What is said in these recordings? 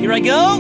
Here I go!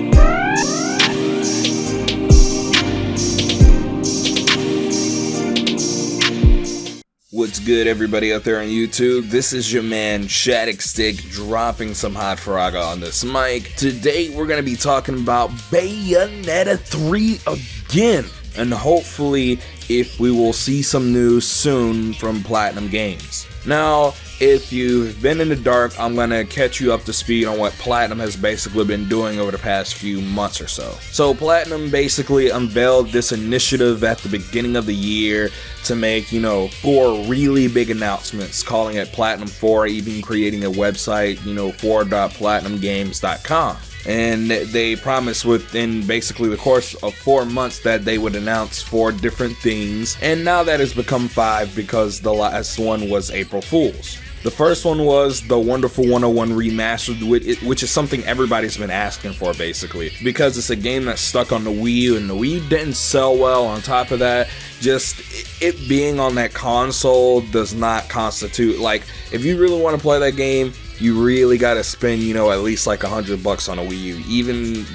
What's good, everybody out there on YouTube? This is your man Shadicstick dropping some hot fragga on this mic. Today we're going to be talking about Bayonetta 3 again, and hopefully if we will see some news soon from Platinum Games. Now, if you've been in the dark, I'm going to catch you up to speed on what Platinum has basically been doing over the past few months or so. So Platinum basically unveiled this initiative at the beginning of the year to make, 4 really big announcements, calling it Platinum 4, even creating a website, 4.platinumgames.com. And they promised within basically the course of 4 months that they would announce 4 different things, and now that has become 5 because the last one was April Fool's. The first one was the Wonderful 101 Remastered, which is something everybody's been asking for basically, because it's a game that's stuck on the Wii U, and the Wii U didn't sell well. On top of that, just it being on that console does not constitute, like, if you really want to play that game, you really gotta spend, at least like $100 on a Wii U. Even,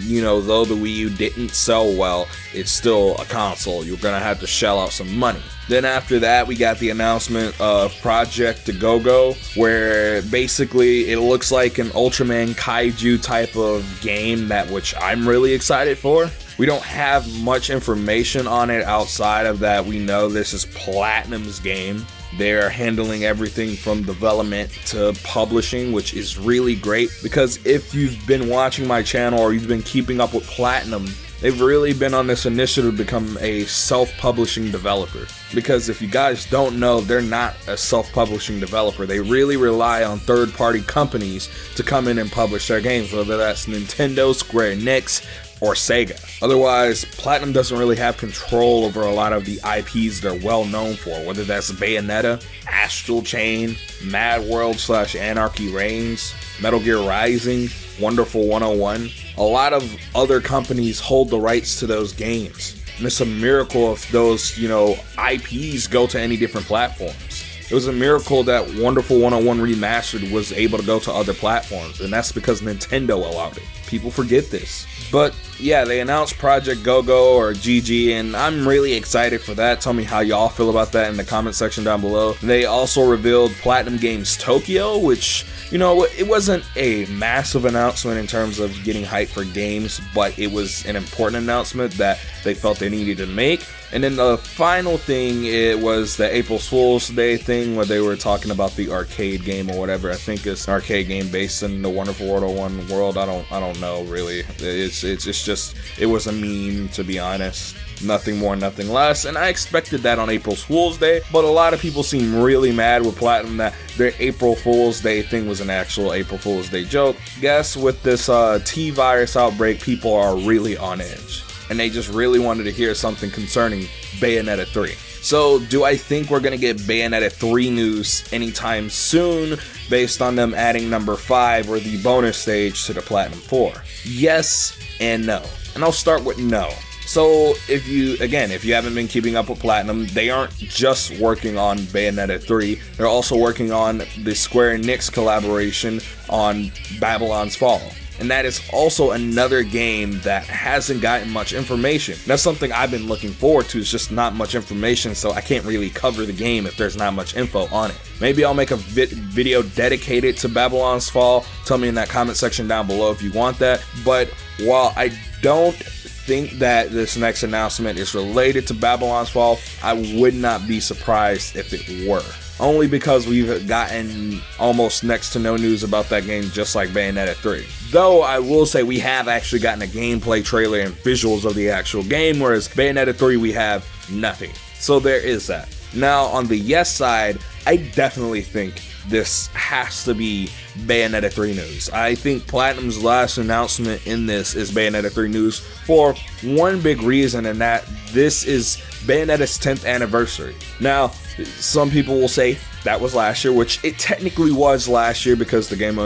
though the Wii U didn't sell well, it's still a console. You're gonna have to shell out some money. Then after that, we got the announcement of Project Go-Go, where basically it looks like an Ultraman Kaiju type of game, which I'm really excited for. We don't have much information on it outside of that we know this is Platinum's game. They're handling everything from development to publishing, which is really great, because if you've been watching my channel or you've been keeping up with Platinum, they've really been on this initiative to become a self-publishing developer. Because if you guys don't know, they're not a self-publishing developer. They really rely on third-party companies to come in and publish their games, whether that's Nintendo, Square Enix, or Sega. Otherwise, Platinum doesn't really have control over a lot of the IPs they're well known for, whether that's Bayonetta, Astral Chain, Mad World / Anarchy Reigns, Metal Gear Rising, Wonderful 101. A lot of other companies hold the rights to those games. And it's a miracle if those, IPs go to any different platforms. It was a miracle that Wonderful 101 Remastered was able to go to other platforms, and that's because Nintendo allowed it. People forget this. But yeah, they announced Project Go-Go, or GG, and I'm really excited for that. Tell me how y'all feel about that in the comment section down below. They also revealed Platinum Games Tokyo, which, it wasn't a massive announcement in terms of getting hype for games, but it was an important announcement that they felt they needed to make. And then the final thing, it was the April Fool's Day thing where they were talking about the arcade game or whatever. I think it's an arcade game based in the Wonderful 101 world. I don't know really. It's just, it was a meme, to be honest. Nothing more, nothing less, and I expected that on April Fool's Day, but a lot of people seem really mad with Platinum that their April Fool's Day thing was an actual April Fool's Day joke. Guess with this T-virus outbreak, people are really on edge, and they just really wanted to hear something concerning Bayonetta 3. So, do I think we're gonna get Bayonetta 3 news anytime soon based on them adding number 5 or the bonus stage to the Platinum 4? Yes and no. And I'll start with no. So, if you haven't been keeping up with Platinum, they aren't just working on Bayonetta 3, they're also working on the Square Enix collaboration on Babylon's Fall. And that is also another game that hasn't gotten much information. That's something I've been looking forward to, is just not much information, so I can't really cover the game if there's not much info on it. Maybe I'll make a video dedicated to Babylon's Fall. Tell me in that comment section down below if you want that. But while I don't think that this next announcement is related to Babylon's Fall, I would not be surprised if it were. Only because we've gotten almost next to no news about that game, just like Bayonetta 3. Though I will say we have actually gotten a gameplay trailer and visuals of the actual game, whereas Bayonetta 3 we have nothing. So there is that. Now on the yes side, I definitely think this has to be Bayonetta 3 news. I think Platinum's last announcement in this is Bayonetta 3 news for one big reason, and that this is Bayonetta's 10th anniversary. Now, some people will say That was last year, which it technically was last year because the game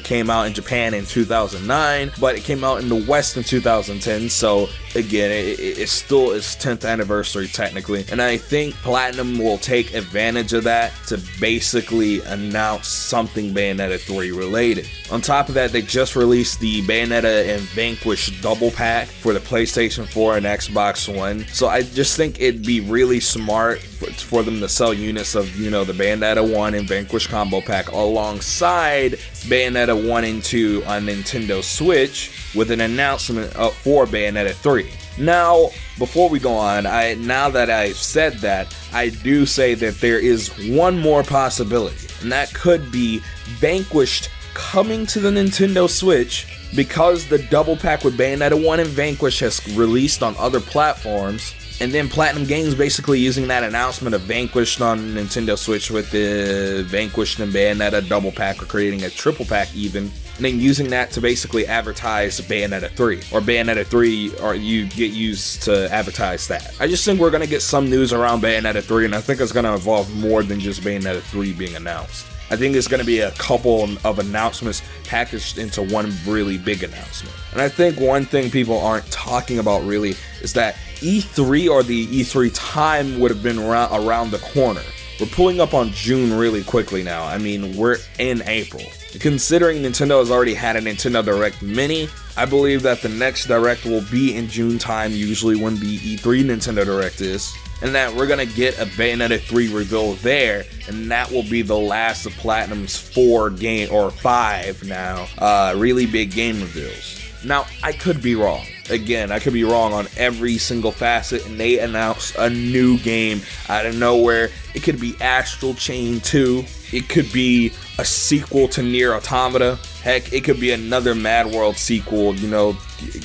came out in Japan in 2009, but it came out in the West in 2010. So again, it's still its 10th anniversary technically, and I think Platinum will take advantage of that to basically announce something Bayonetta 3 related. On top of that, they just released the Bayonetta and Vanquish double pack for the PlayStation 4 and Xbox One, so I just think it'd be really smart for them to sell units of, you know, the Bayonetta 1 and Vanquish combo pack alongside Bayonetta 1 and 2 on Nintendo Switch with an announcement for Bayonetta 3. Now, before we go on, now that I've said that, I do say that there is one more possibility, and that could be Vanquished coming to the Nintendo Switch because the double pack with Bayonetta 1 and Vanquish has released on other platforms, and then Platinum Games basically using that announcement of Vanquished on Nintendo Switch with the Vanquished and Bayonetta double pack, or creating a triple pack even, and then using that to basically advertise Bayonetta 3, or Bayonetta 3, or you get used to advertise that. I just think we're going to get some news around Bayonetta 3, and I think it's going to involve more than just Bayonetta 3 being announced. I think it's going to be a couple of announcements packaged into one really big announcement. And I think one thing people aren't talking about really is that E3, or the E3 time, would have been around the corner. We're pulling up on June really quickly now. I mean, we're in April. Considering Nintendo has already had a Nintendo Direct Mini, I believe that the next Direct will be in June time, usually when the E3 Nintendo Direct is, and that we're gonna get a Bayonetta 3 reveal there, and that will be the last of Platinum's 5 now, really big game reveals. Now, I could be wrong. Again, I could be wrong on every single facet, and they announce a new game out of nowhere. It could be Astral Chain 2. It could be a sequel to Nier Automata. Heck, it could be another Mad World sequel. You know,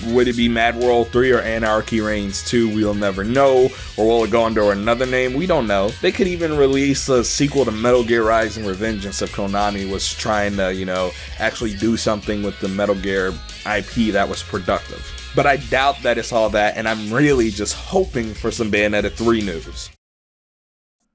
would it be Mad World 3 or Anarchy Reigns 2? We'll never know. Or will it go under another name? We don't know. They could even release a sequel to Metal Gear Rising: Revengeance if Konami was trying to, you know, actually do something with the Metal Gear IP that was productive. But I doubt that it's all that, and I'm really just hoping for some Bayonetta 3 news.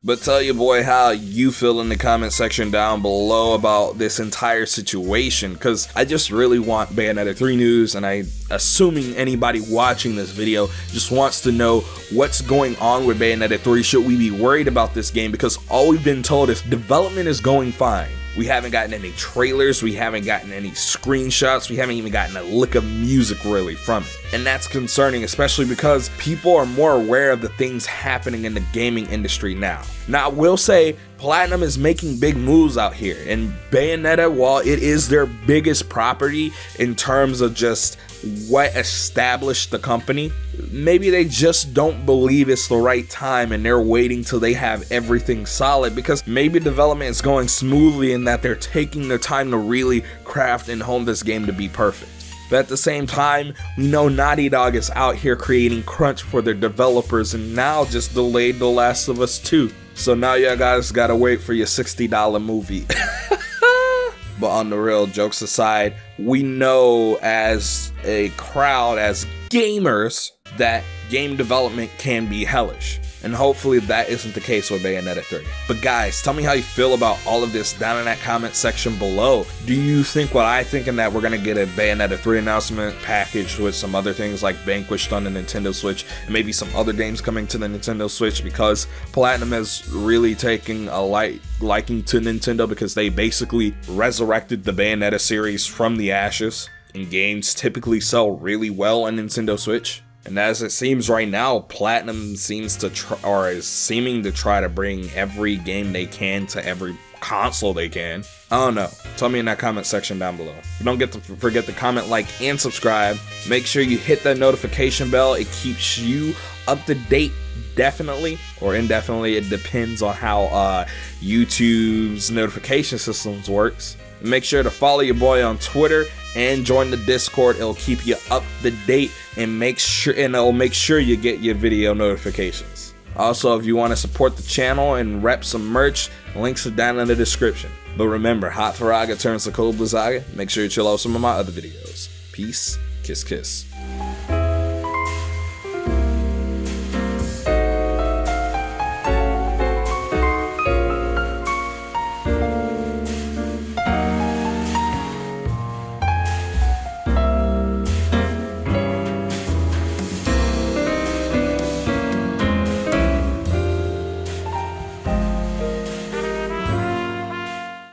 But tell your boy how you feel in the comment section down below about this entire situation, because I just really want Bayonetta 3 news, and I'm assuming anybody watching this video just wants to know what's going on with Bayonetta 3. Should we be worried about this game? Because all we've been told is development is going fine. We haven't gotten any trailers, we haven't gotten any screenshots, we haven't even gotten a lick of music really from it. And that's concerning, especially because people are more aware of the things happening in the gaming industry now. Now, I will say, Platinum is making big moves out here, and Bayonetta, while it is their biggest property in terms of just what established the company, maybe they just don't believe it's the right time, and they're waiting till they have everything solid, because maybe development is going smoothly and that they're taking their time to really craft and hone this game to be perfect. But at the same time, we know Naughty Dog is out here creating crunch for their developers, and now just delayed The Last of Us 2. So now y'all guys gotta wait for your $60 movie. But on the real, jokes aside, we know as a crowd, as gamers, that game development can be hellish. And hopefully that isn't the case with Bayonetta 3. But guys, tell me how you feel about all of this down in that comment section below. Do you think what I think, in that we're going to get a Bayonetta 3 announcement packaged with some other things like Vanquished on the Nintendo Switch, and maybe some other games coming to the Nintendo Switch, because Platinum is really taking a liking to Nintendo, because they basically resurrected the Bayonetta series from the ashes, and games typically sell really well on Nintendo Switch. And as it seems right now, Platinum seems to is seeming to try to bring every game they can to every console they can. I don't know. Tell me in that comment section down below. Don't forget to comment, like, and subscribe. Make sure you hit that notification bell. It keeps you up to date, definitely or indefinitely. It depends on how YouTube's notification systems works. Make sure to follow your boy on Twitter and join the Discord. It'll keep you up to date and it'll make sure you get your video notifications. Also, if you want to support the channel and rep some merch, links are down in the description. But remember, Hot Faraga turns to Cold Blizzaga. Make sure you chill out some of my other videos. Peace, kiss, kiss.